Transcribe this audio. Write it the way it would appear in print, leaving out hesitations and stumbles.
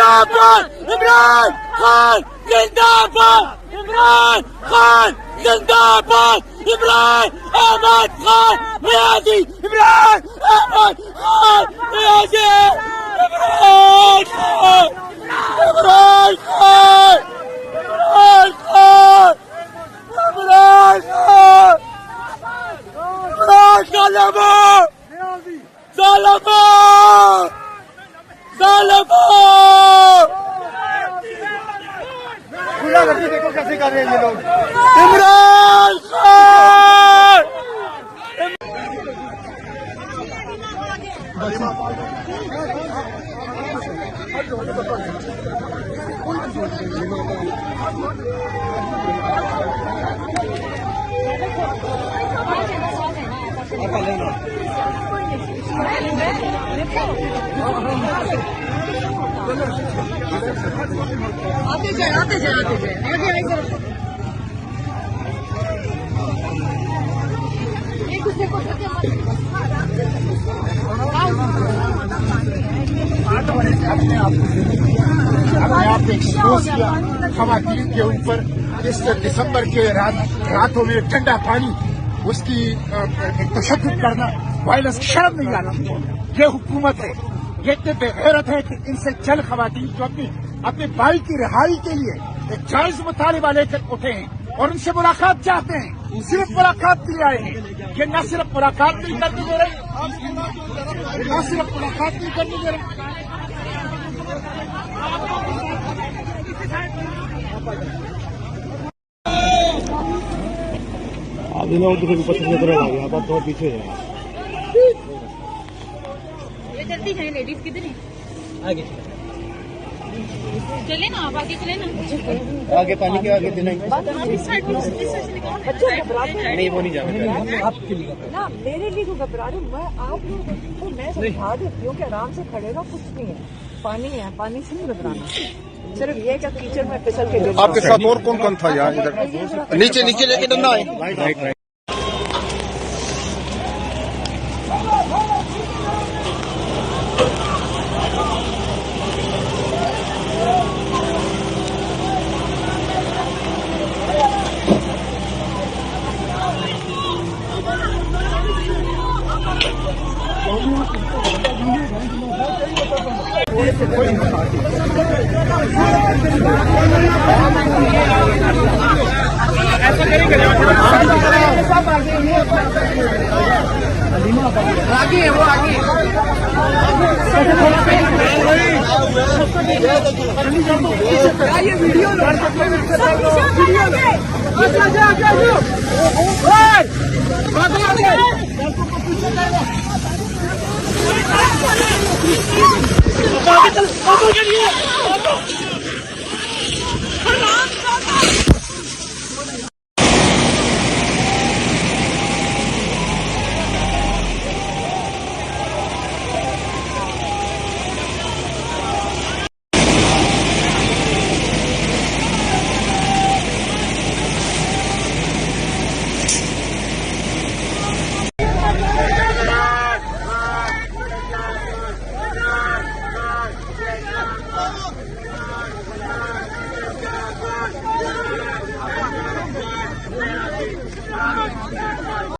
जिंदाबाद इमरान खान, जिंदाबाद इमरान खान, जिंदाबाद इमरान अहमद खान नियाज़ी, इमरान अहमद खान नियाज़ी, इमरान खान, इमरान खान, इमरान खान, इमरान खान, इमरान जालिमो, जालिमो, जालिमो। देखो कैसे कर रहे हैं ये लोग। इमरान खान आते जाए आगे आई तरफ एक दूसरे को अपने आप एक्सपोज किया खवातीन के ऊपर इस दिसंबर के रातों में ठंडा पानी उसकी तशद्दुद करना, वायलेंस, शर्म नहीं आना। ये हुकूमत है, ये इतने बेगैरत है कि इनसे चंद खवातीन जो अपने भाई की रिहाई के लिए एक जायज मुतालिबा लेकर उठे हैं और उनसे मुलाकात चाहते हैं, सिर्फ मुलाकात के लिए आए हैं। ये न सिर्फ मुलाकात नहीं करने दे रहे, न सिर्फ मुलाकात नहीं करने दे रहे, आप उधर ऊपर से नजर आ गया, आप बहुत पीछे हैं। ये जल्दी जाए, लेडीज किधर है? आगे चले ना, आप आगे चले ना। आगे पानी के आगे देना इस साइड से निकालो। नहीं, वो नहीं जाना आपके लिए ना, मेरे लिए तो घबरा रहे। मैं आप लोग तो मैं समझा देती हूँ कि आराम से खड़े रहो, कुछ नहीं है, पानी है, पानी से नहीं घबराना। सिर्फ ये क्या कीचड़ में फिसल के गिर। आपके साथ और कौन कौन था यार? इधर नीचे नीचे लेके डरना है। ऐसा करेंगे आगे है, वो आगे ये वीडियो